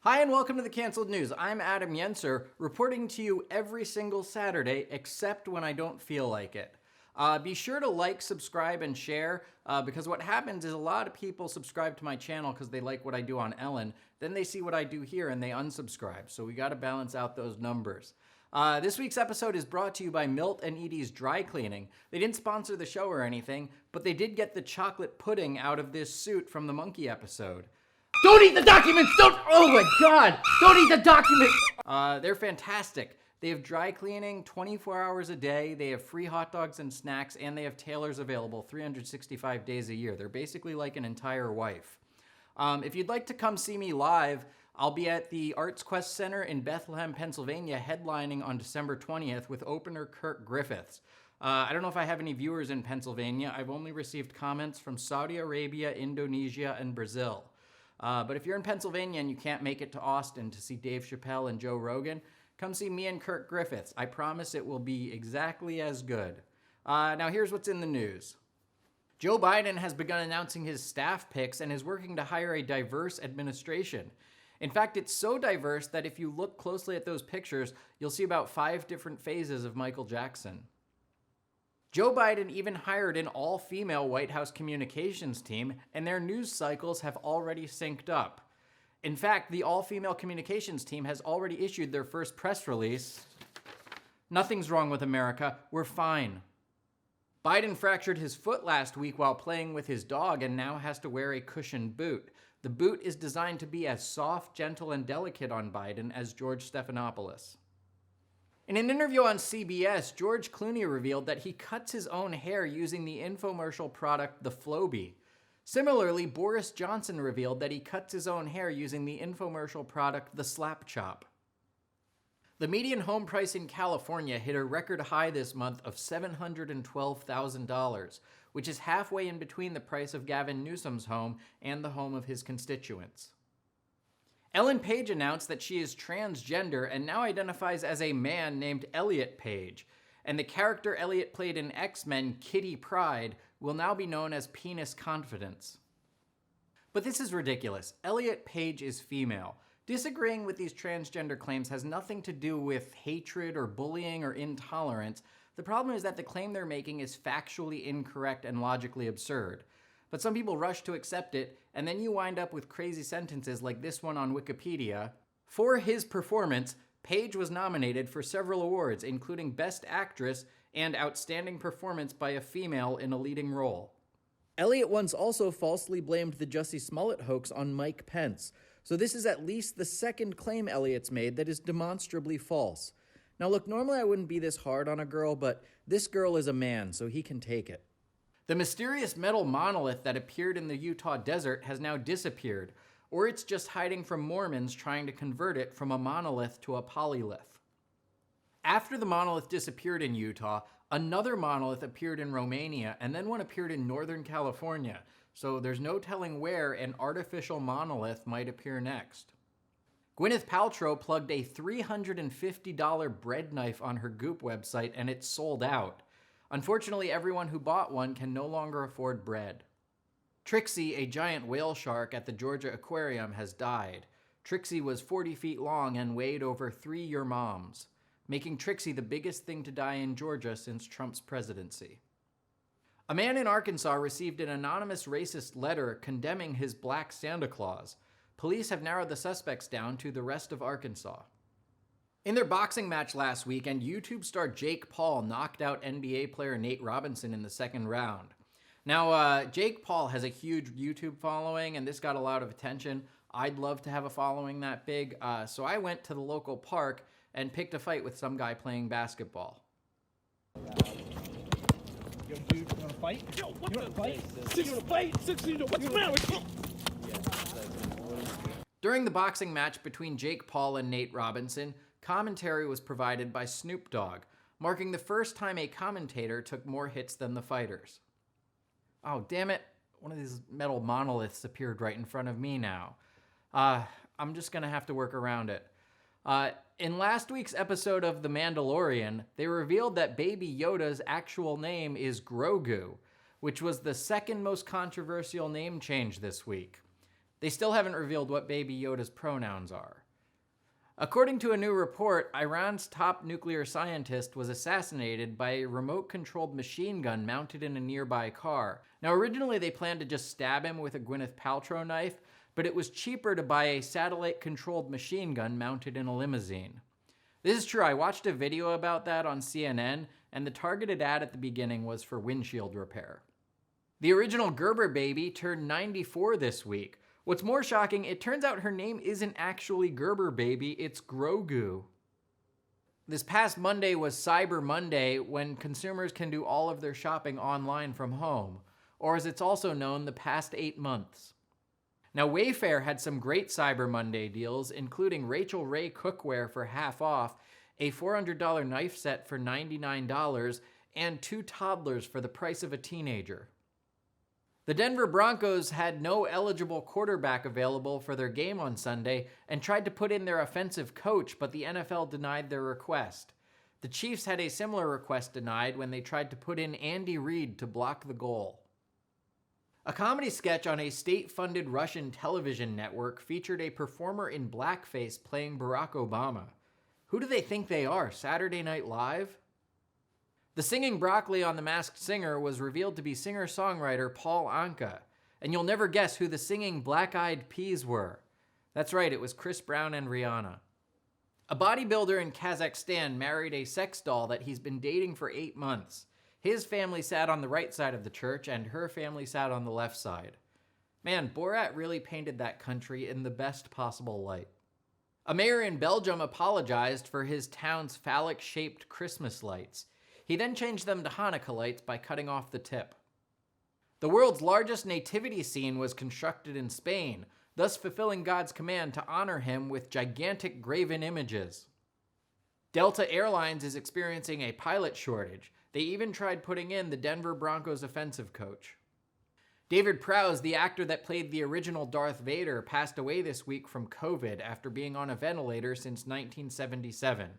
Hi and welcome to the Canceled News. I'm Adam Yenser, reporting to you every single Saturday except when I don't feel like it. Be sure to like, subscribe, and share because what happens is a lot of people subscribe to my channel because they like what I do on Ellen. Then they see what I do here and they unsubscribe. So we got to balance out those numbers. This week's episode is brought to you by Milt and Edie's Dry Cleaning. They didn't sponsor the show or anything, but they did get the chocolate pudding out of this suit from the monkey episode. Don't eat the documents! Oh my God! Don't eat the documents! They're fantastic. They have dry cleaning 24 hours a day, they have free hot dogs and snacks, and they have tailors available 365 days a year. They're basically like an entire wife. If you'd like to come see me live, I'll be at the Arts Quest Center in Bethlehem, Pennsylvania, headlining on December 20th with opener Kirk Griffiths. I don't know if I have any viewers in Pennsylvania. I've only received comments from Saudi Arabia, Indonesia, and Brazil. But if you're in Pennsylvania and you can't make it to Austin to see Dave Chappelle and Joe Rogan, come see me and Kirk Griffiths. I promise it will be exactly as good. Now here's what's in the news. Joe Biden has begun announcing his staff picks and is working to hire a diverse administration. In fact, it's so diverse that if you look closely at those pictures, you'll see about 5 different phases of Michael Jackson. Joe Biden even hired an all-female White House communications team, and their news cycles have already synced up. In fact, the all-female communications team has already issued their first press release. Nothing's wrong with America. We're fine. Biden fractured his foot last week while playing with his dog and now has to wear a cushioned boot. The boot is designed to be as soft, gentle, and delicate on Biden as George Stephanopoulos. In an interview on CBS, George Clooney revealed that he cuts his own hair using the infomercial product The Flowbee. Similarly, Boris Johnson revealed that he cuts his own hair using the infomercial product The Slap Chop. The median home price in California hit a record high this month of $712,000, which is halfway in between the price of Gavin Newsom's home and the home of his constituents. Elliot Page announced that she is transgender and now identifies as a man named Elliot Page, and the character Elliot played in X-Men Kitty Pryde will now be known as Penis Confidence. But this is ridiculous. Elliot Page is female. Disagreeing with these transgender claims has nothing to do with hatred or bullying or intolerance. The problem is that the claim they're making is factually incorrect and logically absurd. But some people rush to accept it, and then you wind up with crazy sentences like this one on Wikipedia. For his performance, Page was nominated for several awards, including Best Actress and Outstanding Performance by a Female in a Leading Role. Elliot once also falsely blamed the Jussie Smollett hoax on Mike Pence, so this is at least the second claim Elliot's made that is demonstrably false. Now look, normally I wouldn't be this hard on a girl, but this girl is a man, so he can take it. The mysterious metal monolith that appeared in the Utah desert has now disappeared, or it's just hiding from Mormons trying to convert it from a monolith to a polylith. After the monolith disappeared in Utah, another monolith appeared in Romania, and then one appeared in Northern California, so there's no telling where an artificial monolith might appear next. Gwyneth Paltrow plugged a $350 bread knife on her Goop website and it sold out. Unfortunately, everyone who bought one can no longer afford bread. Trixie, a giant whale shark at the Georgia Aquarium, has died. Trixie was 40 feet long and weighed over 3 your moms, making Trixie the biggest thing to die in Georgia since Trump's presidency. A man in Arkansas received an anonymous racist letter condemning his black Santa Claus. Police have narrowed the suspects down to the rest of Arkansas. In their boxing match last weekend, YouTube star Jake Paul knocked out NBA player Nate Robinson in the second round. Now, Jake Paul has a huge YouTube following, and this got a lot of attention. I'd love to have a following that big, so I went to the local park and picked a fight with some guy playing basketball. Yo, dude, you wanna fight? Yo, what you wanna fight? You wanna fight? What's the matter with you? During the boxing match between Jake Paul and Nate Robinson, commentary was provided by Snoop Dogg, marking the first time a commentator took more hits than the fighters. Oh, damn it. One of these metal monoliths appeared right in front of me now. I'm just gonna have to work around it. In last week's episode of The Mandalorian, they revealed that Baby Yoda's actual name is Grogu, which was the second most controversial name change this week. They still haven't revealed what Baby Yoda's pronouns are. According to a new report, Iran's top nuclear scientist was assassinated by a remote-controlled machine gun mounted in a nearby car. Now, originally they planned to just stab him with a Gwyneth Paltrow knife, but it was cheaper to buy a satellite-controlled machine gun mounted in a limousine. This is true. I watched a video about that on CNN, and the targeted ad at the beginning was for windshield repair. The original Gerber baby turned 94 this week. What's more shocking, it turns out her name isn't actually Gerber baby, it's Grogu. This past Monday was Cyber Monday, when consumers can do all of their shopping online from home, or as it's also known, the past 8 months. Now, Wayfair had some great Cyber Monday deals, including Rachel Ray cookware for half off, a $400 knife set for $99, and 2 toddlers for the price of a teenager. The Denver Broncos had no eligible quarterback available for their game on Sunday and tried to put in their offensive coach, but the NFL denied their request. The Chiefs had a similar request denied when they tried to put in Andy Reid to block the goal. A comedy sketch on a state-funded Russian television network featured a performer in blackface playing Barack Obama. Who do they think they are, Saturday Night Live? The singing broccoli on The Masked Singer was revealed to be singer-songwriter Paul Anka, and you'll never guess who the singing black-eyed peas were. That's right, it was Chris Brown and Rihanna. A bodybuilder in Kazakhstan married a sex doll that he's been dating for 8 months. His family sat on the right side of the church, and her family sat on the left side. Man, Borat really painted that country in the best possible light. A mayor in Belgium apologized for his town's phallic-shaped Christmas lights. He then changed them to Hanukkah lights by cutting off the tip. The world's largest nativity scene was constructed in Spain, thus fulfilling God's command to honor him with gigantic graven images. Delta Airlines is experiencing a pilot shortage. They even tried putting in the Denver Broncos offensive coach. David Prowse, the actor that played the original Darth Vader, passed away this week from COVID after being on a ventilator since 1977.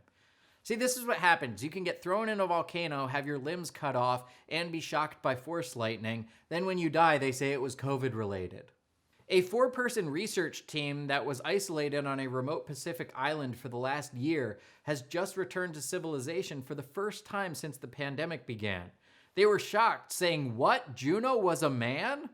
See, this is what happens. You can get thrown in a volcano, have your limbs cut off, and be shocked by force lightning. Then when you die, they say it was COVID-related. A 4-person research team that was isolated on a remote Pacific island for the last year has just returned to civilization for the first time since the pandemic began. They were shocked, saying, "What? Juno was a man?"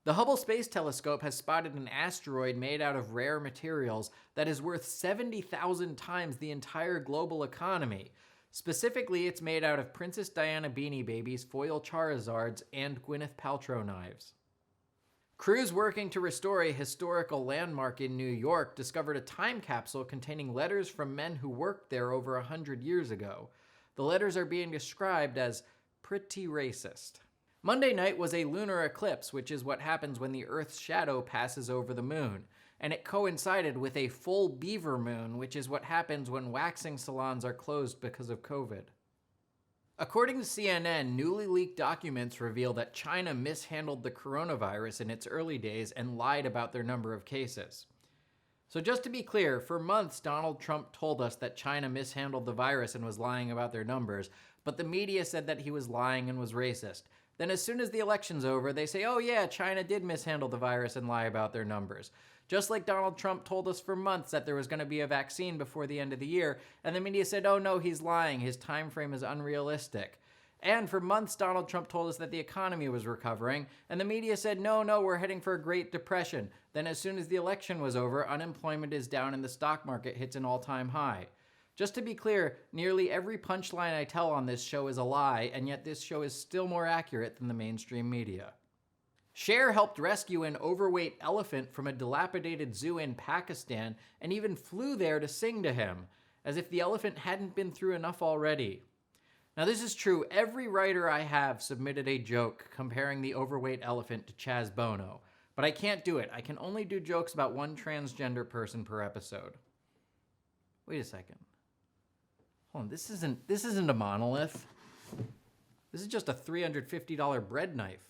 The Hubble Space Telescope has spotted an asteroid made out of rare materials that is worth 70,000 times the entire global economy. Specifically, it's made out of Princess Diana Beanie Babies, foil Charizards, and Gwyneth Paltrow knives. Crews working to restore a historical landmark in New York discovered a time capsule containing letters from men who worked there over 100 years ago. The letters are being described as pretty racist. Monday night was a lunar eclipse, which is what happens when the Earth's shadow passes over the moon, and it coincided with a full beaver moon, which is what happens when waxing salons are closed because of COVID. According to CNN, newly leaked documents reveal that China mishandled the coronavirus in its early days and lied about their number of cases. So just to be clear, for months Donald Trump told us that China mishandled the virus and was lying about their numbers, but the media said that he was lying and was racist. Then as soon as the election's over, they say, oh yeah, China did mishandle the virus and lie about their numbers. Just like Donald Trump told us for months that there was going to be a vaccine before the end of the year, and the media said, oh no, he's lying, his time frame is unrealistic. And for months, Donald Trump told us that the economy was recovering, and the media said, no, we're heading for a Great Depression. Then as soon as the election was over, unemployment is down and the stock market hits an all-time high. Just to be clear, nearly every punchline I tell on this show is a lie, and yet this show is still more accurate than the mainstream media. Cher helped rescue an overweight elephant from a dilapidated zoo in Pakistan and even flew there to sing to him, as if the elephant hadn't been through enough already. Now this is true, every writer I have submitted a joke comparing the overweight elephant to Chaz Bono, but I can't do it. I can only do jokes about one transgender person per episode. Wait a second. Hold on, this isn't a monolith. This is just a $350 bread knife.